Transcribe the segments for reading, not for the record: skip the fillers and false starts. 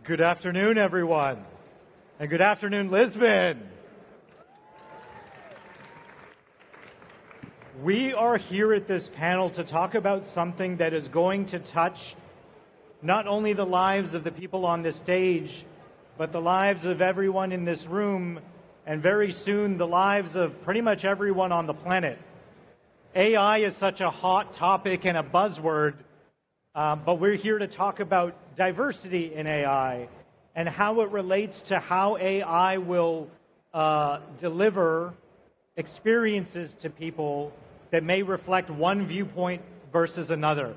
Good afternoon, everyone. And good afternoon, Lisbon. We are here at this panel to talk about something that is going to touch not only the lives of the people on this stage, but the lives of everyone in this room, and very soon the lives of pretty much everyone on the planet. AI is such a hot topic and a buzzword, but we're here to talk about diversity in AI and how it relates to how AI will deliver experiences to people that may reflect one viewpoint versus another.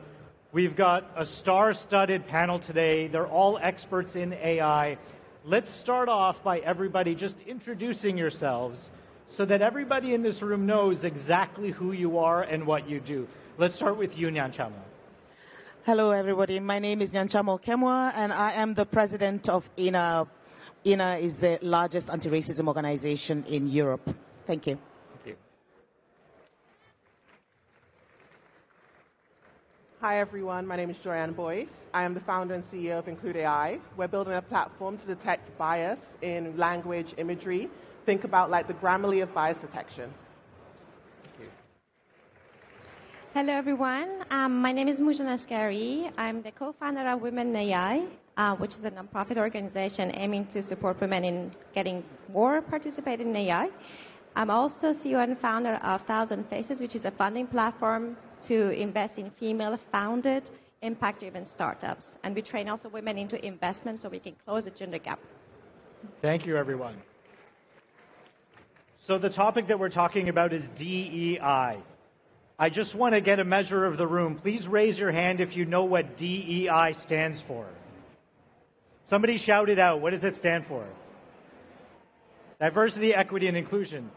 We've got a star-studded panel today. They're all experts in AI. Let's start off by everybody just introducing yourselves so that everybody in this room knows exactly who you are and what you do. Let's start with you, Nyanchama. Hello, everybody. My name is Nyanchama Okemwa, and I am the president of INA. INA is the largest anti-racism organization in Europe. Thank you. Thank you. Hi, everyone. My name is Joyanne Boyce. I am the founder and CEO of Include AI. We're building a platform to detect bias in language imagery. Think about like the Grammarly of bias detection. Thank you. Hello, everyone. My name is Moojan Asghari. I'm the co-founder of Women in AI, which is a nonprofit organization aiming to support women in getting more participated in AI. I'm also CEO and founder of 1,000 Faces, which is a funding platform to invest in female-founded, impact-driven startups. And we train also women into investment so we can close the gender gap. Thank you, everyone. So the topic that we're talking about is DEI. I just want to get a measure of the room. Please raise your hand if you know what DEI stands for. Somebody shout it out. What does it stand for? Diversity, equity, and inclusion.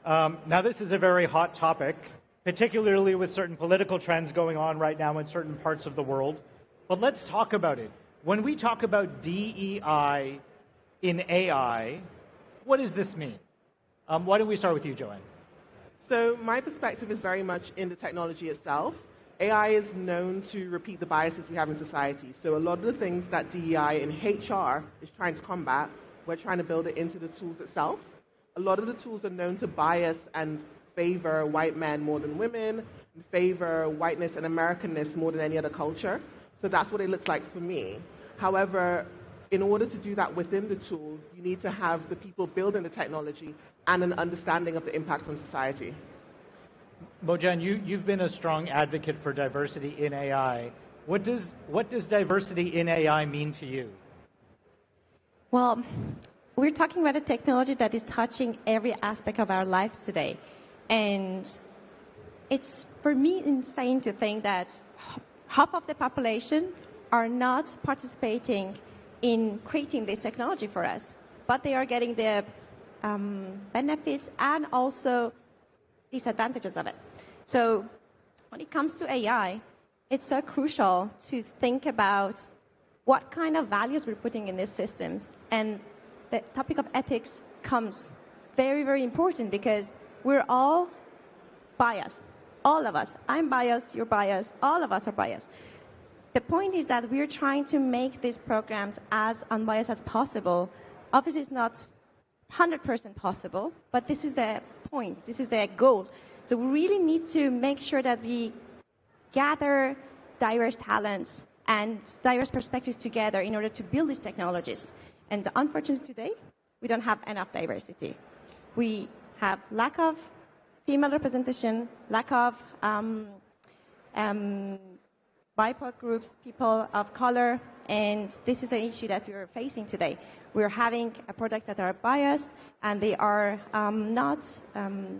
Now, this is a very hot topic, particularly with certain political trends going on right now in certain parts of the world. But let's talk about it. When we talk about DEI in AI, what does this mean? Why don't we start with you, Joanne? So my perspective is very much in the technology itself. AI is known to repeat the biases we have in society. So a lot of the things that DEI in HR is trying to combat, we're trying to build it into the tools itself. A lot of the tools are known to bias and favor white men more than women, and favor whiteness and Americanness more than any other culture. So that's what it looks like for me. However, in order to do that within the tool, you need to have the people building the technology and an understanding of the impact on society. Moojan, you've been a strong advocate for diversity in AI. What does diversity in AI mean to you? Well, we're talking about a technology that is touching every aspect of our lives today. And it's, for me, insane to think that half of the population are not participating in creating this technology for us, but they are getting the benefits and also disadvantages of it. So when it comes to AI, it's so crucial to think about what kind of values we're putting in these systems. And the topic of ethics comes very, very important because we're all biased. All of us. I'm biased, you're biased, all of us are biased. The point is that we're trying to make these programs as unbiased as possible. Obviously, it's not 100% possible, but this is the point, this is the goal. So we really need to make sure that we gather diverse talents and diverse perspectives together in order to build these technologies. And unfortunately today, we don't have enough diversity. We have lack of female representation, lack of BIPOC groups, people of color, and this is an issue that we're facing today. We're having products that are biased, and they are not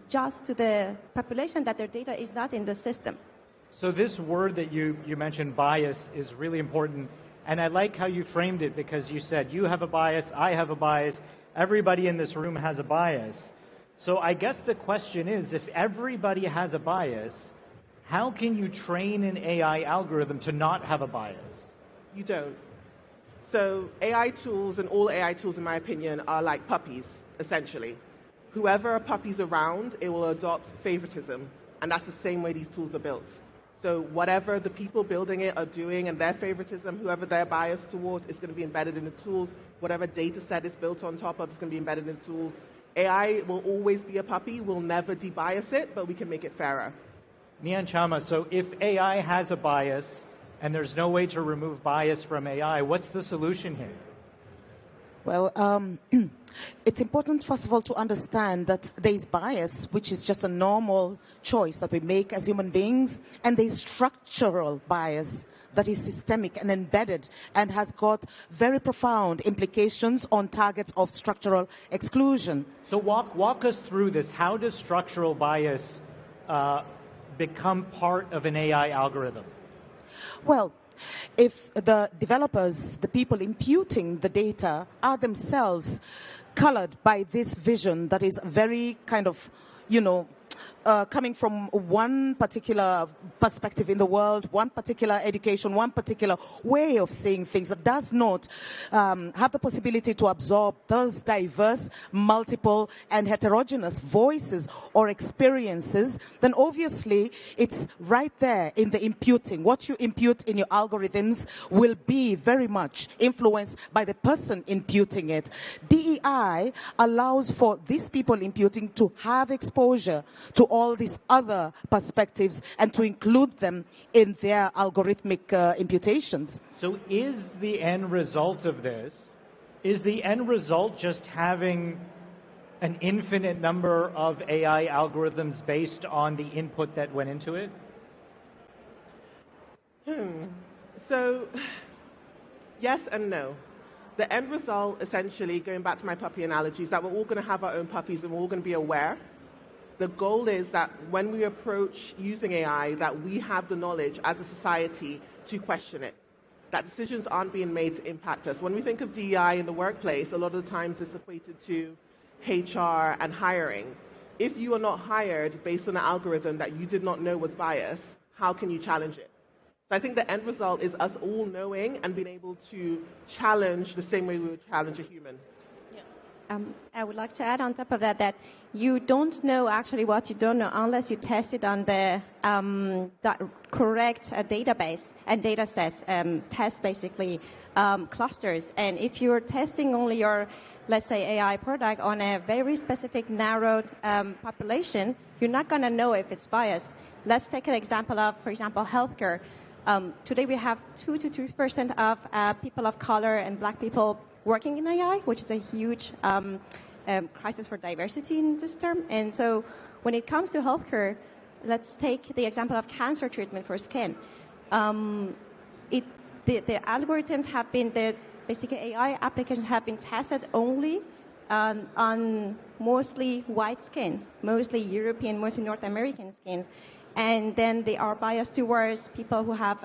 just to the population, that their data is not in the system. So this word that you mentioned, bias, is really important. And I like how you framed it because you said you have a bias, I have a bias, everybody in this room has a bias. So I guess the question is, if everybody has a bias, how can you train an AI algorithm to not have a bias? You don't. So AI tools and all AI tools, in my opinion, are like puppies, essentially. Whoever a puppy's around, it will adopt favoritism. And that's the same way these tools are built. So whatever the people building it are doing and their favoritism, whoever they're biased towards, is going to be embedded in the tools. Whatever data set is built on top of is going to be embedded in the tools. AI will always be a puppy. We'll never debias it, but we can make it fairer. Moojan Chama, so if AI has a bias and there's no way to remove bias from AI, what's the solution here? Well, it's important, first of all, to understand that there is bias, which is just a normal choice that we make as human beings, and there is structural bias that is systemic and embedded and has got very profound implications on targets of structural exclusion. So walk us through this. How does structural bias become part of an AI algorithm? Well, if the developers, the people imputing the data, are themselves colored by this vision that is very kind of, coming from one particular perspective in the world, one particular education, one particular way of seeing things that does not have the possibility to absorb those diverse, multiple, and heterogeneous voices or experiences, then obviously it's right there in the imputing. What you impute in your algorithms will be very much influenced by the person imputing it. DEI allows for these people imputing to have exposure to all these other perspectives and to include them in their algorithmic imputations. So is the end result of this, just having an infinite number of AI algorithms based on the input that went into it? So, yes and no. The end result, essentially, going back to my puppy analogy, is that we're all going to have our own puppies and we're all going to be aware. The goal is that when we approach using AI, that we have the knowledge as a society to question it, that decisions aren't being made to impact us. When we think of DEI in the workplace, a lot of the times it's equated to HR and hiring. If you are not hired based on an algorithm that you did not know was biased, how can you challenge it? So I think the end result is us all knowing and being able to challenge the same way we would challenge a human. I would like to add on top of that you don't know actually what you don't know unless you test it on the correct database and data sets, test basically clusters. And if you're testing only your, let's say, AI product on a very specific narrowed population, you're not going to know if it's biased. Let's take an example of, for example, healthcare. Today we have 2 to 3% of people of color and black people working in AI, which is a huge crisis for diversity in this term. And so when it comes to healthcare, let's take the example of cancer treatment for skin. The algorithms have been, basically AI applications have been tested only on mostly white skins, mostly European, mostly North American skins. And then they are biased towards people who have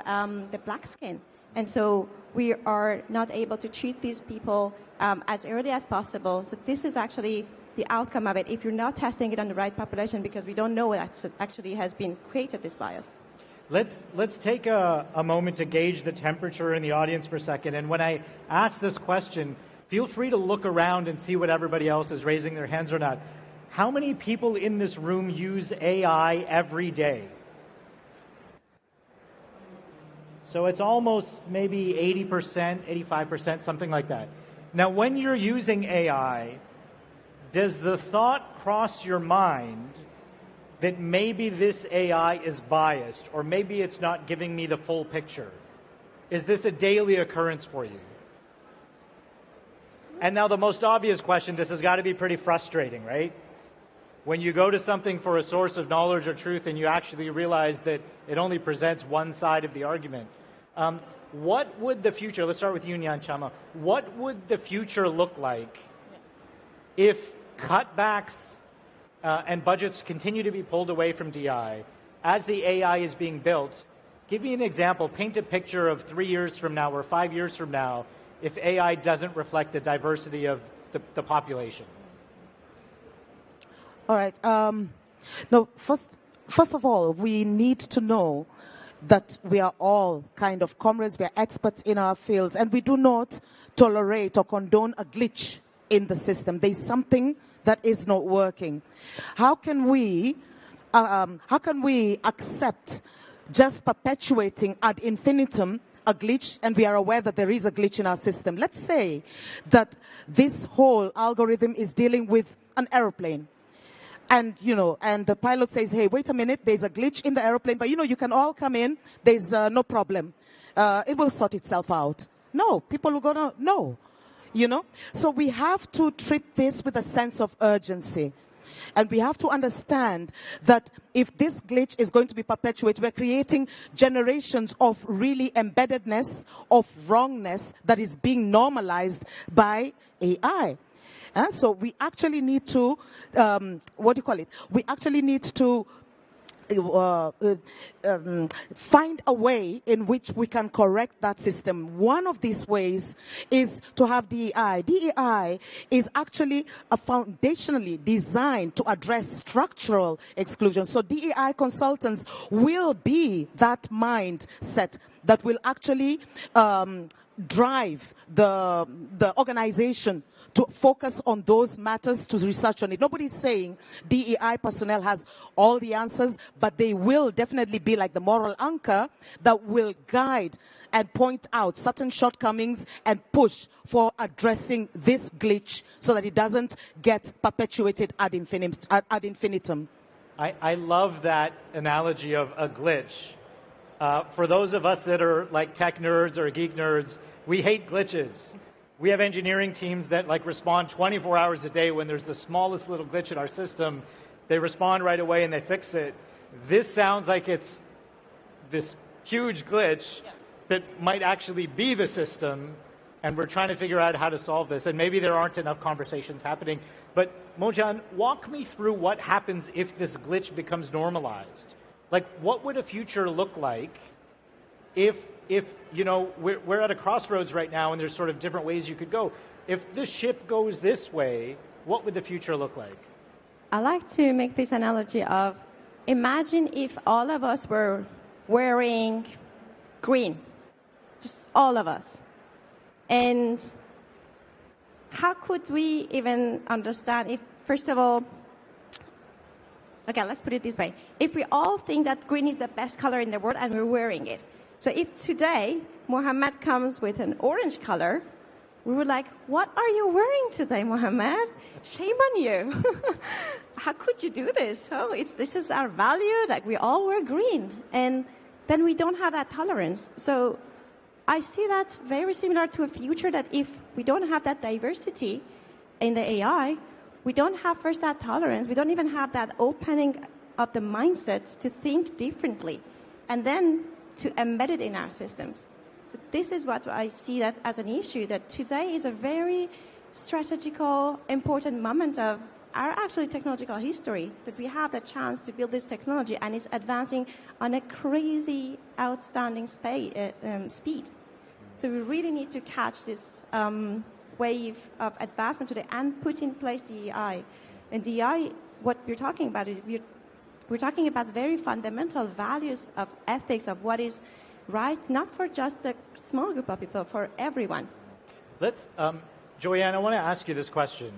the black skin. And so we are not able to treat these people as early as possible. So this is actually the outcome of it if you're not testing it on the right population, because we don't know what actually has been created, this bias. Let's take a moment to gauge the temperature in the audience for a second. And when I ask this question, feel free to look around and see what everybody else is raising their hands or not. How many people in this room use AI every day? So it's almost maybe 80%, 85%, something like that. Now, when you're using AI, does the thought cross your mind that maybe this AI is biased, or maybe it's not giving me the full picture? Is this a daily occurrence for you? And now the most obvious question, this has got to be pretty frustrating, right? When you go to something for a source of knowledge or truth and you actually realize that it only presents one side of the argument. What would the future, let's start with you, Moojan Chama, what would the future look like if cutbacks and budgets continue to be pulled away from DI as the AI is being built? Give me an example, paint a picture of 3 years from now or 5 years from now if AI doesn't reflect the diversity of the population. All right. No, first of all, we need to know that we are all kind of comrades, we are experts in our fields, and we do not tolerate or condone a glitch in the system. There is something that is not working. How can we accept just perpetuating ad infinitum a glitch, and we are aware that there is a glitch in our system. Let's say that this whole algorithm is dealing with an aeroplane. And, and the pilot says, hey, wait a minute, there's a glitch in the aeroplane, but, you can all come in, there's no problem. It will sort itself out. No, people are gonna, no, So we have to treat this with a sense of urgency. And we have to understand that if this glitch is going to be perpetuated, we're creating generations of really embeddedness, of wrongness that is being normalized by AI. So we actually need to, We actually need to find a way in which we can correct that system. One of these ways is to have DEI. DEI is actually foundationally designed to address structural exclusion. So DEI consultants will be that mindset that will actually drive the organization to focus on those matters, to research on it. Nobody's saying DEI personnel has all the answers, but they will definitely be like the moral anchor that will guide and point out certain shortcomings and push for addressing this glitch so that it doesn't get perpetuated ad infinitum. I love that analogy of a glitch. For those of us that are like tech nerds or geek nerds, we hate glitches. We have engineering teams that respond 24 hours a day when there's the smallest little glitch in our system. They respond right away and they fix it. This sounds like it's this huge glitch that might actually be the system, and we're trying to figure out how to solve this. And maybe there aren't enough conversations happening. But Moojan, walk me through what happens if this glitch becomes normalized. What would a future look like if we're at a crossroads right now and there's sort of different ways you could go. If the ship goes this way, what would the future look like? I like to make this analogy of, imagine if all of us were wearing green, just all of us. And how could we even understand if, first of all, okay, let's put it this way. If we all think that green is the best color in the world and we're wearing it, so if today Mohammed comes with an orange color, we were like, what are you wearing today, Mohammed? Shame on you. How could you do this? Oh, this is our value, we all wear green. And then we don't have that tolerance. So I see that very similar to a future that if we don't have that diversity in the AI, we don't have first that tolerance, we don't even have that opening of the mindset to think differently. And then to embed it in our systems. So this is what I see that as an issue, that today is a very strategical, important moment of our actually technological history, that we have the chance to build this technology and it's advancing on a crazy, outstanding speed. So we really need to catch this wave of advancement today and put in place DEI. And DEI, what we're talking about is we're talking about very fundamental values of ethics, of what is right, not for just a small group of people, for everyone. Let's, Joanne, I want to ask you this question.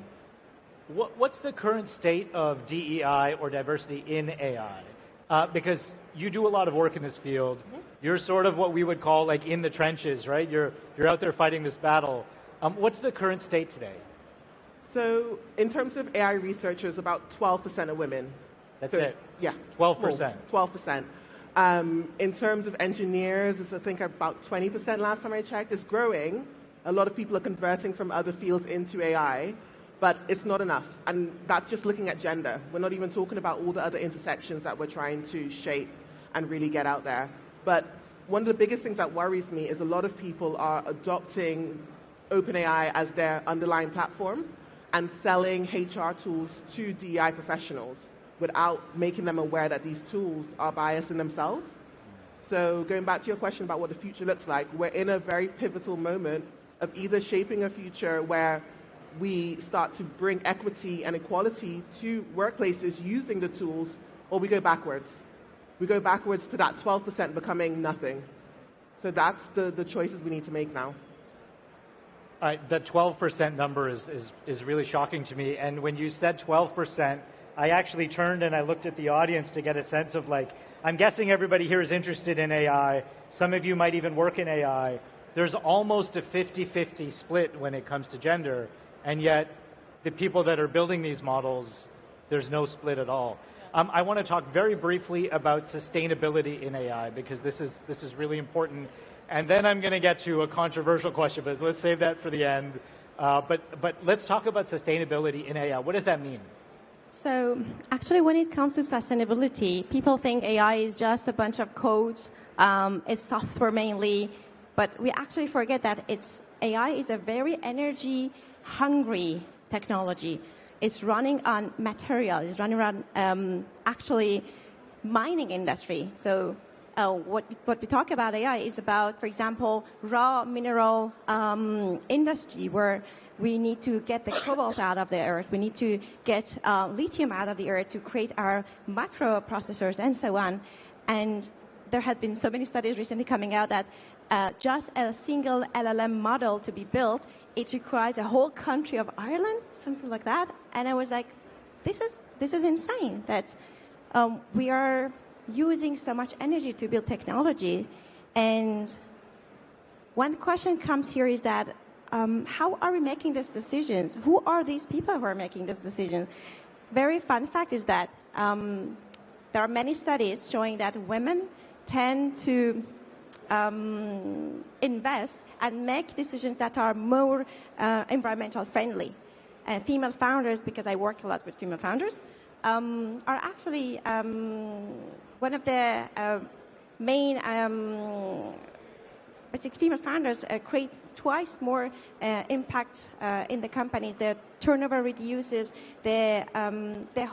What's the current state of DEI or diversity in AI? Because you do a lot of work in this field. Mm-hmm. You're sort of what we would call in the trenches, right? You're out there fighting this battle. What's the current state today? So in terms of AI researchers, about 12% are women. That's it? Yeah. 12%? 12%. In terms of engineers, it's I think about 20% last time I checked. It's growing. A lot of people are converting from other fields into AI, but it's not enough. And that's just looking at gender. We're not even talking about all the other intersections that we're trying to shape and really get out there. But one of the biggest things that worries me is a lot of people are adopting OpenAI as their underlying platform and selling HR tools to DEI professionals without making them aware that these tools are biased in themselves. So going back to your question about what the future looks like, we're in a very pivotal moment of either shaping a future where we start to bring equity and equality to workplaces using the tools, or we go backwards. We go backwards to that 12% becoming nothing. So that's the choices we need to make now. All right, the 12% number is really shocking to me. And when you said 12%, I actually turned and I looked at the audience to get a sense of like, I'm guessing everybody here is interested in AI. Some of you might even work in AI. There's almost a 50-50 split when it comes to gender, and yet the people that are building these models, there's no split at all. I want to talk very briefly about sustainability in AI, because this is really important. And then I'm going to get to a controversial question, but let's save that for the end. But let's talk about sustainability in AI. What does that mean? So actually, when it comes to sustainability, people think AI is just a bunch of codes, it's software mainly, but we actually forget that AI is a very energy-hungry technology. It's running on material. It's running on actually mining industry. So what we talk about AI is about, for example, raw mineral industry, where we need to get the cobalt out of the earth. We need to get lithium out of the earth to create our microprocessors and so on. And there have been so many studies recently coming out that just a single LLM model to be built, it requires a whole country of Ireland, something like that. And I was like, this is insane that we are using so much energy to build technology. And one question comes here is that how are we making these decisions? Who are these people who are making this decision? Very fun fact is that there are many studies showing that women tend to invest and make decisions that are more environmental friendly. Female founders, because I work a lot with female founders, are actually one of the main female founders create twice more impact in the companies. Their turnover reduces. The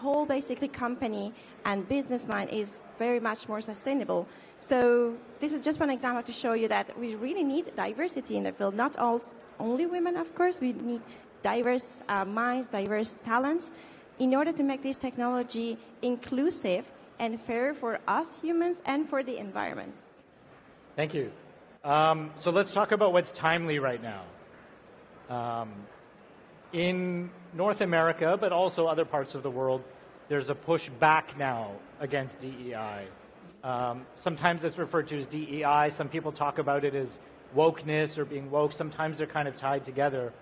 whole basically company and business mind is very much more sustainable. So this is just one example to show you that we really need diversity in the field. Not only women, of course. We need diverse minds, diverse talents, in order to make this technology inclusive and fair for us humans and for the environment. Thank you. So let's talk about what's timely right now. In North America, but also other parts of the world, there's a push back now against DEI. Sometimes it's referred to as DEI. Some people talk about it as wokeness or being woke. Sometimes they're kind of tied together.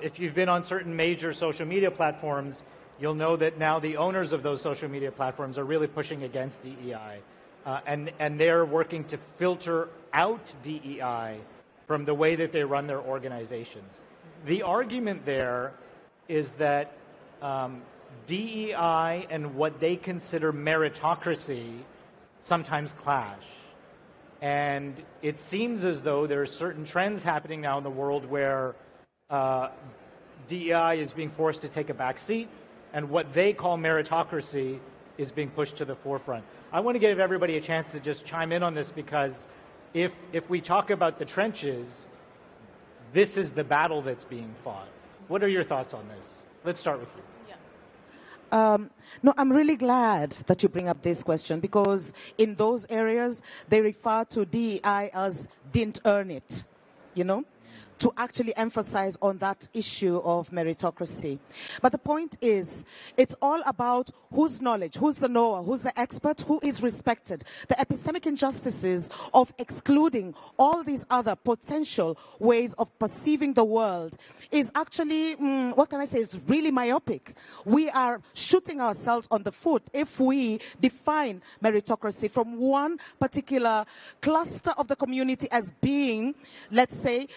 If you've been on certain major social media platforms, you'll know that now the owners of those social media platforms are really pushing against DEI. And they're working to filter out DEI from the way that they run their organizations. The argument there is that DEI and what they consider meritocracy sometimes clash. And it seems as though there are certain trends happening now in the world where DEI is being forced to take a back seat, and what they call meritocracy is being pushed to the forefront. I want to give everybody a chance to just chime in on this, because if we talk about the trenches, this is the battle that's being fought. What are your thoughts on this? Let's start with you. No, I'm really glad that you bring up this question, because in those areas, they refer to DEI as didn't earn it, to actually emphasize on that issue of meritocracy. But the point is, it's all about whose knowledge, who's the knower, who's the expert, who is respected. The epistemic injustices of excluding all these other potential ways of perceiving the world is actually, is really myopic. We are shooting ourselves on the foot if we define meritocracy from one particular cluster of the community as being, let's say,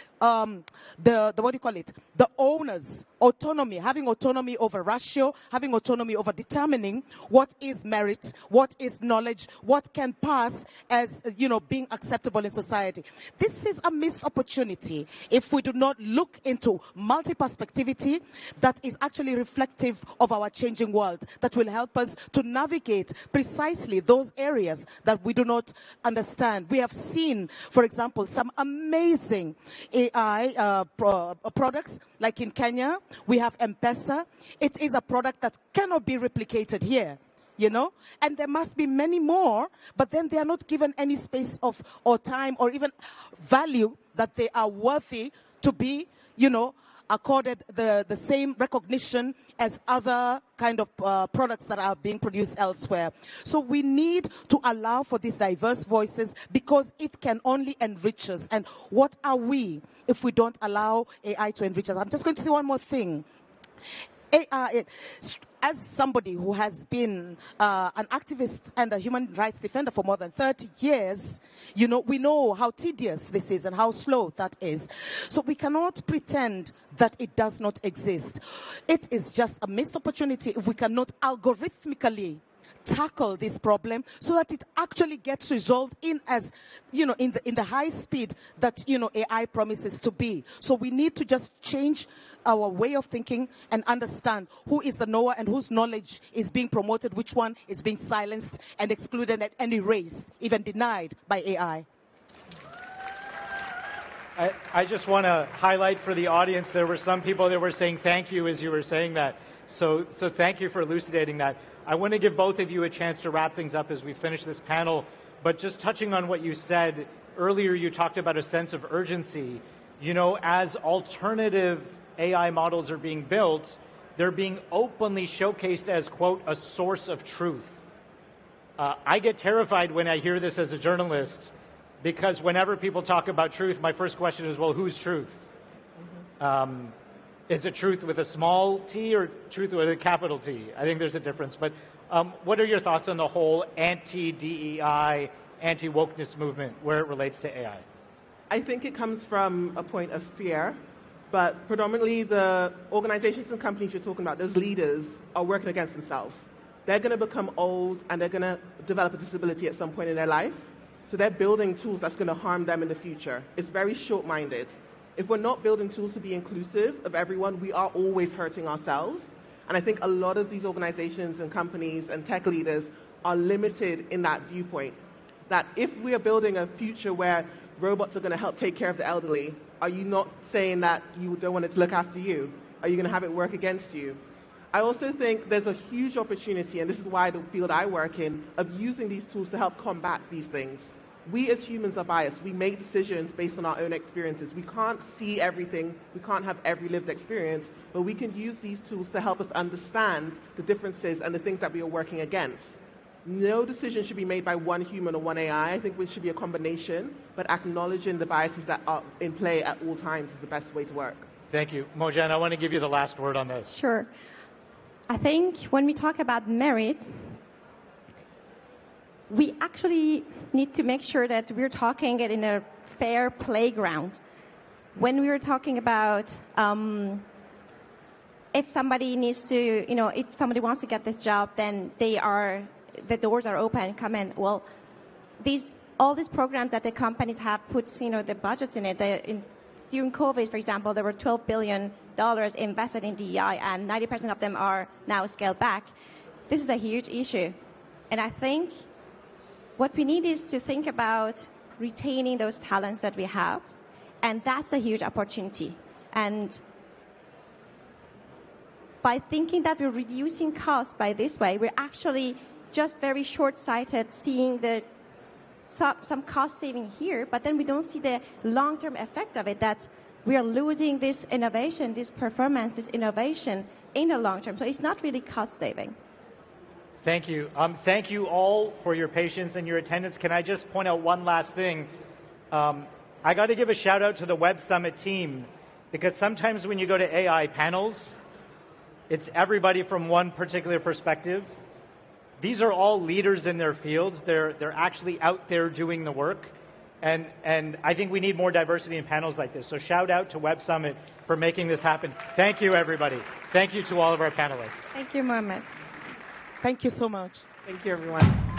the owners' autonomy, having autonomy over ratio, having autonomy over determining what is merit, what is knowledge, what can pass as, being acceptable in society. This is a missed opportunity if we do not look into multi-perspectivity that is actually reflective of our changing world, that will help us to navigate precisely those areas that we do not understand. We have seen, for example, some amazing AI products, like in Kenya, we have M-Pesa. It is a product that cannot be replicated here, and there must be many more, but then they are not given any space or time or even value that they are worthy to be, accorded the same recognition as other kind of products that are being produced elsewhere. So we need to allow for these diverse voices because it can only enrich us. And what are we if we don't allow AI to enrich us? I'm just going to say one more thing. AI, as somebody who has been an activist and a human rights defender for more than 30 years, we know how tedious this is and how slow that is. So we cannot pretend that it does not exist. It is just a missed opportunity if we cannot algorithmically tackle this problem so that it actually gets resolved in the high speed that AI promises to be. So we need to just change our way of thinking and understand who is the knower and whose knowledge is being promoted, which one is being silenced and excluded and erased, even denied by AI. I just want to highlight for the audience, there were some people that were saying thank you as you were saying that. So thank you for elucidating that. I want to give both of you a chance to wrap things up as we finish this panel. But just touching on what you said earlier, you talked about a sense of urgency. As alternative AI models are being built, they're being openly showcased as, quote, a source of truth. I get terrified when I hear this as a journalist, because whenever people talk about truth, my first question is, well, whose truth? Is it truth with a small t or truth with a capital T? I think there's a difference. But what are your thoughts on the whole anti-DEI, anti-wokeness movement, where it relates to AI? I think it comes from a point of fear, but predominantly the organizations and companies you're talking about, those leaders, are working against themselves. They're going to become old and they're going to develop a disability at some point in their life. So they're building tools that's going to harm them in the future. It's very short-minded. If we're not building tools to be inclusive of everyone, we are always hurting ourselves. And I think a lot of these organizations and companies and tech leaders are limited in that viewpoint. That if we are building a future where robots are going to help take care of the elderly, are you not saying that you don't want it to look after you? Are you going to have it work against you? I also think there's a huge opportunity, and this is why the field I work in, of using these tools to help combat these things. We as humans are biased. We make decisions based on our own experiences. We can't see everything. We can't have every lived experience, but we can use these tools to help us understand the differences and the things that we are working against. No decision should be made by one human or one AI. I think it should be a combination, but acknowledging the biases that are in play at all times is the best way to work. Thank you. Moojan, I want to give you the last word on this. Sure. I think when we talk about merit, we actually need to make sure that we're talking it in a fair playground. When we were talking about if somebody needs to, if somebody wants to get this job, then the doors are open, come in. Well, all these programs that the companies have put, the budgets in it. During COVID, for example, there were $12 billion invested in DEI, and 90% of them are now scaled back. This is a huge issue. And I think what we need is to think about retaining those talents that we have, and that's a huge opportunity. And by thinking that we're reducing costs by this way, we're actually just very short-sighted, seeing some cost saving here, but then we don't see the long-term effect of it, that we are losing this innovation, this performance, this innovation in the long term. So it's not really cost saving. Thank you. Thank you all for your patience and your attendance. Can I just point out one last thing? I got to give a shout out to the Web Summit team, because sometimes when you go to AI panels, it's everybody from one particular perspective. These are all leaders in their fields. They're actually out there doing the work. And I think we need more diversity in panels like this. So shout out to Web Summit for making this happen. Thank you, everybody. Thank you to all of our panelists. Thank you, Mohammed. Thank you so much. Thank you, everyone.